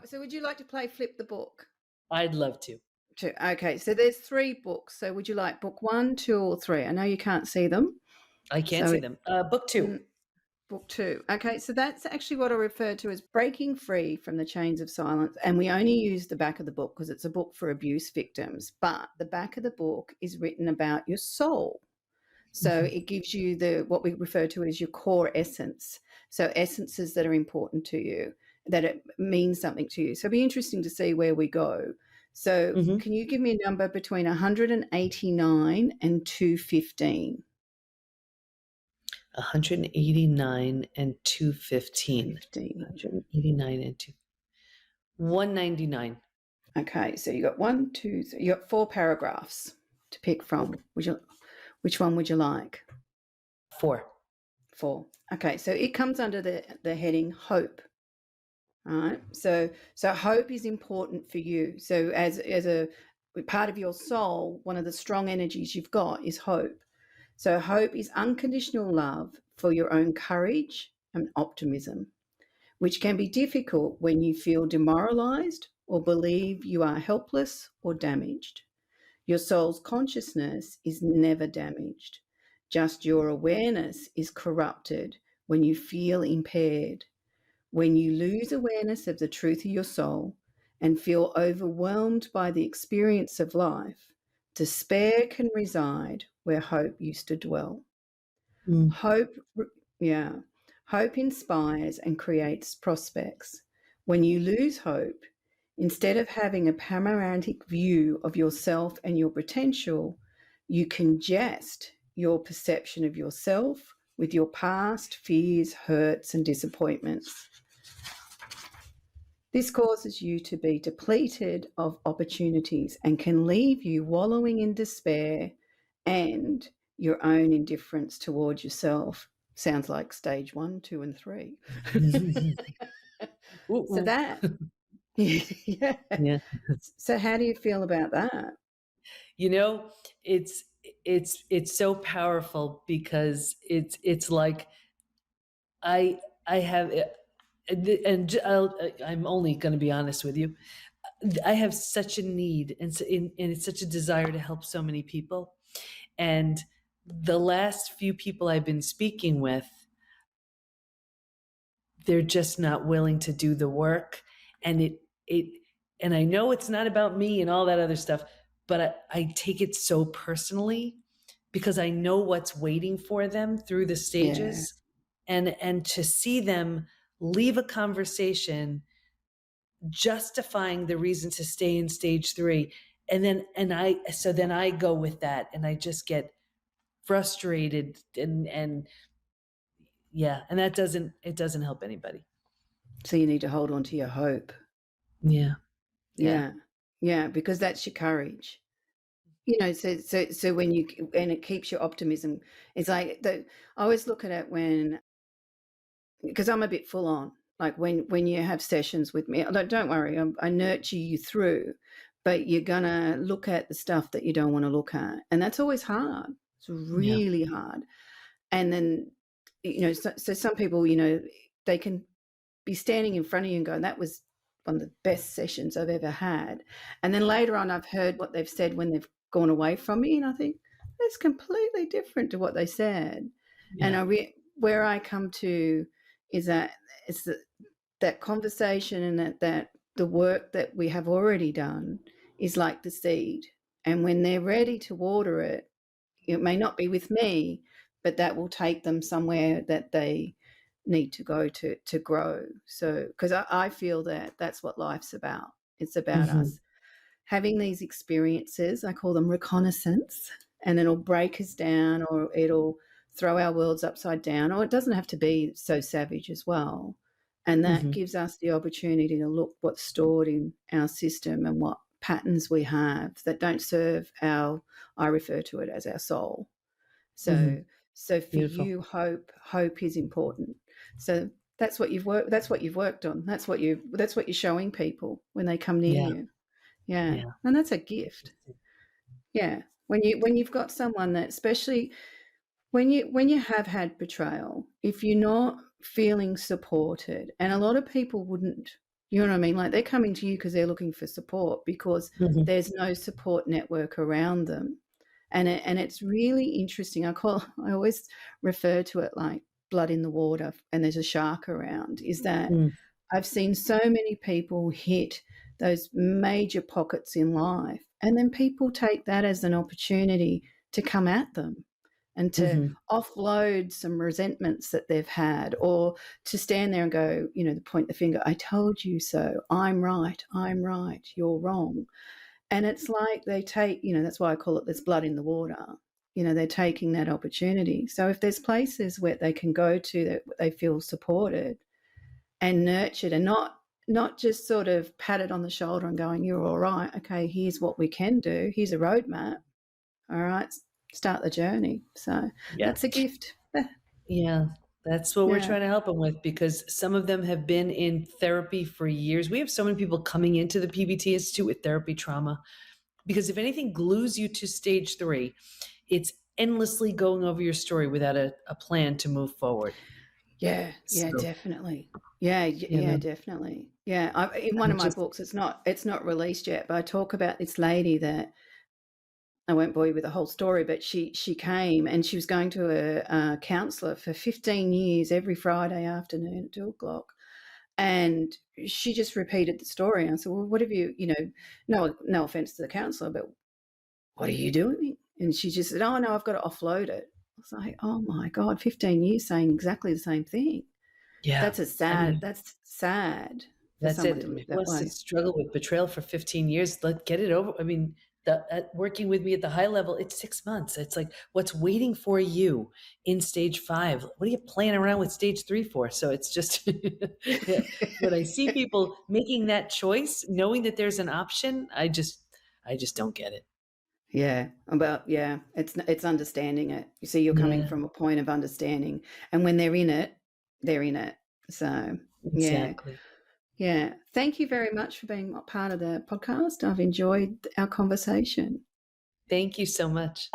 So would you like to play Flip the Book? I'd love to. Okay, so there's 3 books. So would you like book 1, 2, or 3? I know you can't see them. I can't see them. Book 2. Book 2. Okay, so that's actually what I refer to as breaking free from the chains of silence. And we only use the back of the book because it's a book for abuse victims. But the back of the book is written about your soul. So it gives you what we refer to as your core essence. So essences that are important to you, that it means something to you. So it'd be interesting to see where we go. So can you give me a number between 189 and 215? 189 and 215. 189 and 199. Okay, so you got 1, 2, 3. You got 4 paragraphs to pick from. Which one would you like? 4. 4. Okay, so it comes under the heading hope. All right. So hope is important for you. So as a part of your soul, one of the strong energies you've got is hope. So hope is unconditional love for your own courage and optimism, which can be difficult when you feel demoralized or believe you are helpless or damaged. Your soul's consciousness is never damaged. Just your awareness is corrupted when you feel impaired. When you lose awareness of the truth of your soul and feel overwhelmed by the experience of life, despair can reside where hope used to dwell. Hope inspires and creates prospects. When you lose hope, instead of having a panoramic view of yourself and your potential, you congest your perception of yourself with your past fears, hurts, and disappointments. This causes you to be depleted of opportunities and can leave you wallowing in despair and your own indifference towards yourself. Sounds like stage 1, 2, and 3. So that, yeah. So how do you feel about that? You know, it's so powerful because it's like I have, and I'm only going to be honest with you. I have such a need and it's such a desire to help so many people. And the last few people I've been speaking with, they're just not willing to do the work. And and I know it's not about me and all that other stuff, but I take it so personally because I know what's waiting for them through the stages. Yeah. And to see them leave a conversation justifying the reason to stay in stage 3. And then I go with that and I just get frustrated and that doesn't help anybody. So you need to hold on to your hope. Yeah. Yeah, because that's your courage. You know, so and it keeps your optimism. It's like I always look at it because I'm a bit full on. Like when you have sessions with me, don't worry, I nurture you through, but you're gonna look at the stuff that you don't want to look at, and that's always hard. It's really hard. And then, so some people, they can be standing in front of you and going, "That was one of the best sessions I've ever had," and then later on, I've heard what they've said when they've gone away from me, and I think that's completely different to what they said. Yeah. And where I come to is that it's that conversation and that the work that we have already done is like the seed. And when they're ready to water it, it may not be with me, but that will take them somewhere that they need to go to grow. So, because I feel that that's what life's about. It's about us having these experiences. I call them reconnaissance, and it'll break us down or it'll throw our worlds upside down, or it doesn't have to be so savage as well. And that gives us the opportunity to look what's stored in our system and what patterns we have that don't serve I refer to it as our soul. So for Beautiful. You, hope is important. So that's what you've worked on. That's what you're showing people when they come near you. Yeah. And that's a gift. Yeah. When you've got someone that, especially when you have had betrayal, if you're not feeling supported, and a lot of people wouldn't, You know what I mean? Like, they're coming to you because they're looking for support because Mhm. there's no support network around them. And it's really interesting. I always refer to it like blood in the water and there's a shark around, is that Mm. I've seen so many people hit those major pockets in life, and then people take that as an opportunity to come at them and to Mhm. offload some resentments that they've had, or to stand there and go, to point the finger, I told you so, I'm right, you're wrong. And it's like they take, that's why I call it, there's blood in the water. They're taking that opportunity. So if there's places where they can go to that they feel supported and nurtured, and not just sort of patted on the shoulder and going, you're all right, okay, here's what we can do, here's a roadmap, all right, start the journey. So Yeah. that's a gift. Yeah, that's what we're Yeah. trying to help them with, because some of them have been in therapy for years. We have so many people coming into the PBT Institute with therapy trauma, because if anything glues you to stage 3, it's endlessly going over your story without a plan to move forward. Yeah, yeah, So, definitely. Yeah, you yeah, know, definitely. Yeah, in one I'm of my just books, it's not released yet, but I talk about this lady that I won't bore you with the whole story, but she came and she was going to a counsellor for 15 years every Friday afternoon at 2 o'clock, and she just repeated the story. And I said, "Well, what have you? No offense to the counsellor, but what are you doing?" And she just said, "Oh no, I've got to offload it." I was like, "Oh my God, 15 years saying exactly the same thing." yeah. I mean, That's sad for that's someone it. to live Who that wants to way. struggle with betrayal for 15 years? Let get it over. I mean, working with me at the high level, it's 6 months. It's like, what's waiting for you in stage 5? What are you playing around with stage 3 for? So it's just, yeah, when I see people making that choice, knowing that there's an option, I just don't get it. Yeah, it's understanding it. You see, you're coming Yeah, from a point of understanding, and when they're in it, they're in it. So, yeah, exactly. yeah. Thank you very much for being a part of the podcast. I've enjoyed our conversation. Thank you so much.